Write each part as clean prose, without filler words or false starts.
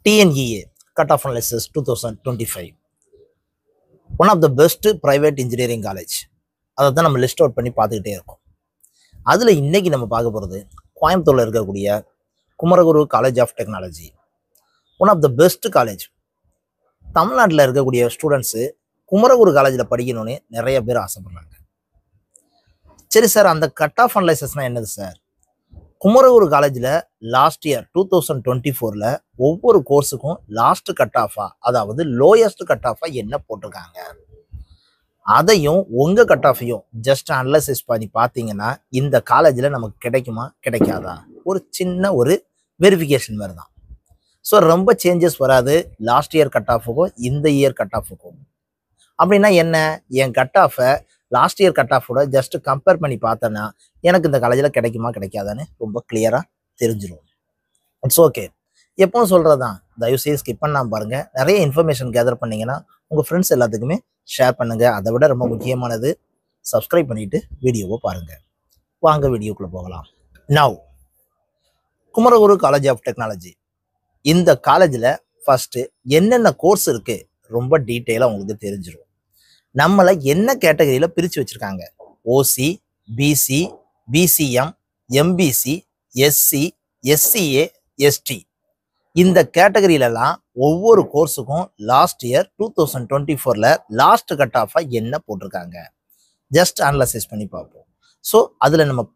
TNEA Cut-off Analysis 2025 one of the best private engineering college. அதை தான் நம்ம list out பண்ணி பார்த்துக்கிட்டே இருக்கோம். அதில் இன்னைக்கு நம்ம பார்க்க போகிறது கோயம்புத்தூரில் இருக்கக்கூடிய Kumaraguru college of technology. One of the best college. தமிழ்நாட்டில் இருக்கக்கூடிய ஸ்டூடெண்ட்ஸு குமரகுரு காலேஜில் படிக்கணும்னு நிறைய பேர் ஆசைப்படுறாங்க. சரி சார், அந்த கட் ஆஃப் அனலைசஸ்னால் என்னது சார்? குமரகுரு காலேஜில் லாஸ்ட் இயர் 2024 ஒவ்வொரு கோர்ஸுக்கும் லாஸ்ட் கட் ஆஃபா, அதாவது லோயஸ்ட் கட் ஆஃபா என்ன போட்டிருக்காங்க, அதையும் உங்கள் கட் ஆஃபையும் ஜஸ்ட் அனலைசிஸ் பண்ணி பார்த்தீங்கன்னா இந்த காலேஜில் நமக்கு கிடைக்குமா கிடைக்காதா, ஒரு சின்ன ஒரு வெரிஃபிகேஷன் மாதிரி தான். ஸோ ரொம்ப சேஞ்சஸ் வராது லாஸ்ட் இயர் கட் ஆஃபுக்கும் இந்த இயர் கட் ஆஃபுக்கும். அப்படின்னா என்ன, என் கட் ஆஃபை லாஸ்ட் இயர் கட் ஆஃபோட ஜஸ்ட் கம்பேர் பண்ணி பார்த்தேன்னா எனக்கு இந்த காலேஜில் கிடைக்குமா கிடைக்காதான்னு ரொம்ப கிளியராக தெரிஞ்சிடும். இட்ஸ் ஓகே, எப்பவும் சொல்கிறது தான், தயவுசெய்து ஸ்கிப் பண்ணாமல் பாருங்கள். நிறைய இன்ஃபர்மேஷன் கேதர் பண்ணிங்கன்னா உங்கள் ஃப்ரெண்ட்ஸ் எல்லாத்துக்குமே ஷேர் பண்ணுங்கள். அதை விட ரொம்ப முக்கியமானது சப்ஸ்கிரைப் பண்ணிவிட்டு வீடியோவை பாருங்கள். வாங்க வீடியோக்குள்ளே போகலாம். Now Kumaraguru college of technology, இந்த காலேஜில் ஃபஸ்ட்டு என்னென்ன கோர்ஸ் இருக்குது ரொம்ப டீட்டெயிலாக உங்களுக்கு தெரிஞ்சிடும். நம்மளை என்ன கேட்டகரியில் பிரித்து வச்சுருக்காங்க, OC, BC, BCM, MBC, SC, SCA, ST, இந்த கேட்டகரியிலலாம் ஒவ்வொரு கோர்ஸுக்கும் லாஸ்ட் இயர் 2024 லாஸ்ட் கட் ஆஃபாக என்ன போட்டிருக்காங்க ஜஸ்ட் அனலைசிஸ் பண்ணி பார்ப்போம். ஸோ அதில் நம்ம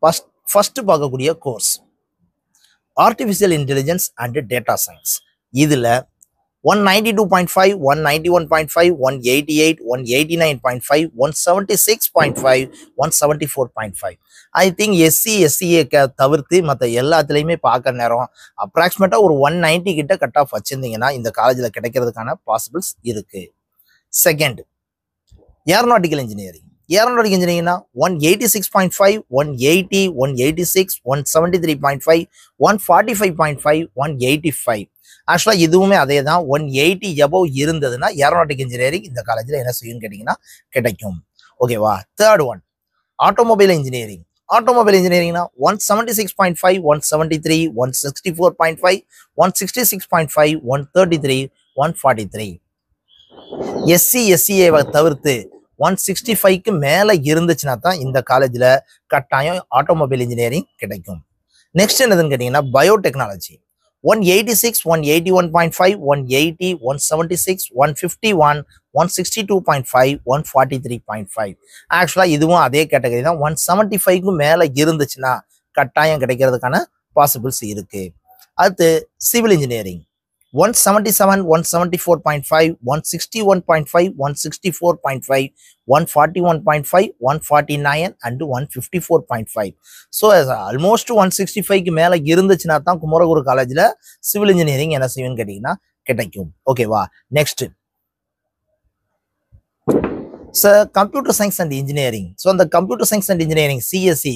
ஃபஸ்ட்டு பார்க்கக்கூடிய course artificial intelligence and data science. இதில் 192.5, 191.5, 188, 189.5, 176.5, 174.5. ஐ திங்க் எஸ்சி எஸ்சிஏ தவிர்த்து மற்ற எல்லாத்துலேயுமே பார்க்குற நேரம் அப்ராக்சிமேட்டாக ஒரு 190 கிட்ட கட் ஆஃப் வச்சுருந்தீங்கன்னா இந்த காலேஜில் கிடைக்கிறதுக்கான பாசிபிள்ஸ் இருக்குது. Second aeronautical engineering. ஏரோநாட்டிக்கல் இன்ஜினியரிங்னா 186.5, 180, 186, 173.5, 145.5, 185. ஆக்சுவலாக இதுவுமே அதே தான். 180 எபோவ் இருந்ததுன்னா ஏரோநாட்டிக் இன்ஜினியரிங் இந்த காலேஜில் என்ன செய்யும்னு கேட்டிங்கன்னா கிடைக்கும். ஓகேவா? Third one automobile engineering. Automobile இன்ஜினியரிங்னா 176.5, 173, 164.5, 166.5, 133, 143. எஸ்சி எஸ்சிஏவை தவிர்த்து 165க்கு மேலே இருந்துச்சுன்னா தான் இந்த காலேஜில் கட்டாயம் ஆட்டோமொபைல் இன்ஜினியரிங் கிடைக்கும். நெக்ஸ்ட் என்னதுன்னு கேட்டிங்கன்னா பயோடெக்னாலஜி. 186, 181.5, 180, 176, 151, 162.5, 143.5. ஆக்சுவலாக இதுவும் அதே கேட்டகரி தான். 175க்கு மேலே இருந்துச்சுன்னா கட்டாயம் கிடைக்கிறதுக்கான பாசிபிள்ஸ் இருக்குது. அடுத்து civil engineering 177, 174.5, 161.5, 164.5, 141.5, 149 and 154.5. So almost 165க்கு மேலே இருந்துச்சுன்னா தான் குமரகுரு காலேஜில் சிவில் இன்ஜினியரிங் என்ன செய்யும்னு கேட்டிங்கன்னா கிடைக்கும். ஓகேவா? Next computer science and engineering. So அந்த computer science and engineering CSC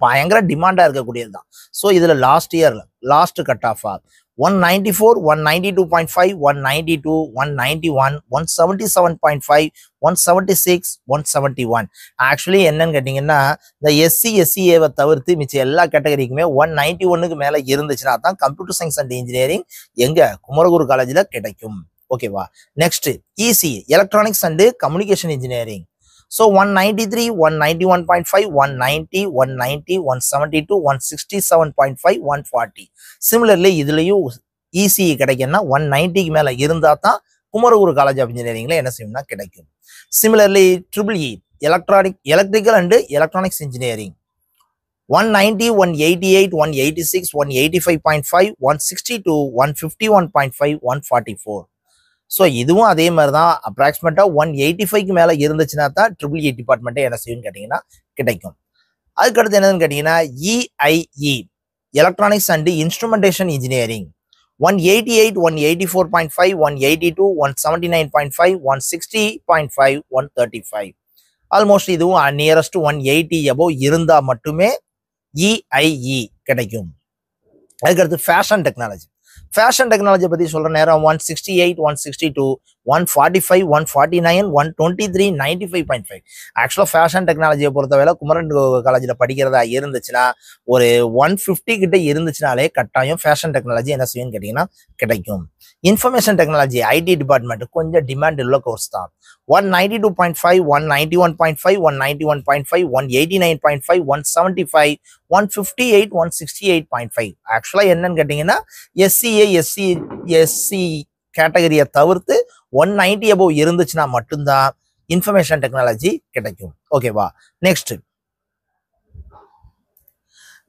பயங்கர டிமாண்டாக இருக்கக்கூடியது தான். ஸோ இதில் லாஸ்ட் இயர் லாஸ்ட் கட் ஆஃபா 194, 192.5, 192, 191, 177.5, 176, 171. ஆக்சுவலி என்னன்னு கேட்டிங்கன்னா இந்த எஸ்சி எஸ்சிஏவை தவிர்த்து மிச்சம் எல்லா கேட்டகரிக்குமே 191க்கு மேலே இருந்துச்சுன்னா தான் கம்ப்யூட்டர் சயின்ஸ் அண்ட் இன்ஜினியரிங் எங்கே குமரகுரு காலேஜில் கிடைக்கும். ஓகேவா? Next EC electronics and communication engineering. So 193, 191.5, 190, 190, 172, 167.5, 140. Similarly இதுலேயும் இசி கிடைக்குன்னா 190க்கு மேலே இருந்தால் தான் குமரகுரு காலேஜ் ஆஃப் இன்ஜினியரிங்கில் என்ன செய்யணும்னா கிடைக்கும். Similarly triple electrical and electronics engineering 190, 188, 186, 185.5, 162, 151.5, 144. So இதுவும் அதே மாதிரி தான். அப்ராக்சிமேட்டாக 185க்கு மேலே இருந்துச்சுன்னா தான் ட்ரிபிள் டிபார்ட்மெண்ட்டே என்ன செய்யும்னு கேட்டிங்கன்னா கிடைக்கும். அதுக்கடுத்து என்னதுன்னு கேட்டிங்கன்னா இஐஇ electronics and instrumentation engineering 188, 184.5, 182, 179.5, 160.5, 135. Almost இதுவும் நியரஸ்ட் 180 எபோவ் இருந்தால் மட்டுமே இஐஇ கிடைக்கும். அதுக்கடுத்து ஃபேஷன் டெக்னாலஜி. ஃபேஷன் டெக்னாலஜி பற்றி சொல்கிற நேரம் 168, 162, 145, 149, 123, 95.5. ஆக்சுவலாக ஃபேஷன் டெக்னாலஜியை பொறுத்தவரை குமரன் காலேஜில் படிக்கிறதா இருந்துச்சுன்னா ஒரு 150 கிட்ட இருந்துச்சுனாலே கட்டாயம் ஃபேஷன் டெக்னாலஜி என்ன செய்யும்னு கேட்டிங்கன்னா கிடைக்கும். இன்ஃபர்மேஷன் டெக்னாலஜி ஐடி டிபார்ட்மெண்ட் கொஞ்சம் டிமாண்ட் உள்ள கோர்ஸ் தான். 192.5, 191.5, 191.5, 189.5, 175, 158, 168.5. ஆக்சுவலாக என்னன்னு கேட்டிங்கன்னா எஸ்சி கேட்டகரியை தவிர்த்து 190 above இருந்துச்சுன்னா மட்டும்தான் இன்ஃபர்மேஷன் டெக்னாலஜி கிடைக்கும். ஓகேவா? Next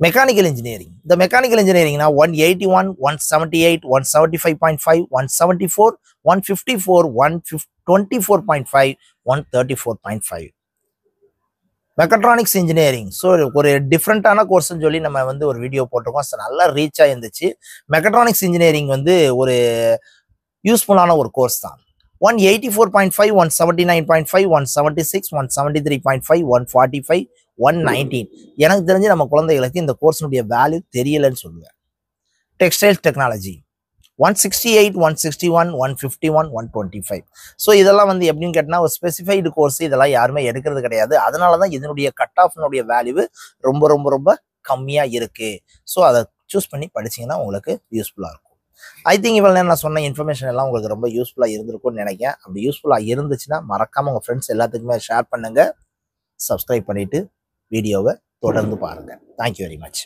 mechanical engineering. இந்த மெக்கானிக்கல் இன்ஜினியரிங்னா 181, 178, 175.5, 174, 154, 124.5, 134.5. Mechatronics engineering. ஸோ ஒரு டிஃப்ரெண்ட்டான கோர்ஸ்ன்னு சொல்லி நம்ம வந்து ஒரு வீடியோ போட்டிருக்கோம். ஸோ நல்லா ரீச் ஆயிருந்துச்சு. மெக்கட்ரானிக்ஸ் இன்ஜினியரிங் வந்து ஒரு யூஸ்ஃபுல்லான ஒரு கோர்ஸ் தான். 184.5, 179.5, 176, 173.5, 145, 119. எனக்கு தெரிஞ்சு நம்ம குழந்தைகளுக்கு இந்த கோர்ஸினுடைய வேல்யூ தெரியலன்னு சொல்லுவேன். Textiles technology 168, 161, 151, 125. ஸோ இதெல்லாம் வந்து எப்படின்னு கேட்டால் ஒரு ஸ்பெசிஃபைடு கோர்ஸ், இதெல்லாம் யாருமே எடுக்கிறது கிடையாது. அதனால தான் இதனுடைய கட் ஆஃப்னுடைய வேல்யூ ரொம்ப ரொம்ப ரொம்ப கம்மியாக இருக்குது. ஸோ அதை சூஸ் பண்ணி படிச்சிங்கன்னா உங்களுக்கு யூஸ்ஃபுல்லாக இருக்கும். ஐ திங்க் இவ்வளோ நேரம் நான் சொன்ன இன்ஃபர்மேஷன் எல்லாம் உங்களுக்கு ரொம்ப யூஸ்ஃபுல்லாக இருந்திருக்கும்னு நினைக்கிறேன். அப்படி யூஸ்ஃபுல்லாக இருந்துச்சுன்னா மறக்காமல் உங்கள் ஃப்ரெண்ட்ஸ் எல்லாத்துக்குமே ஷேர் பண்ணுங்கள். சப்ஸ்கிரைப் பண்ணிவிட்டு வீடியோவை தொடர்ந்து பாருங்கள். Thank you very much.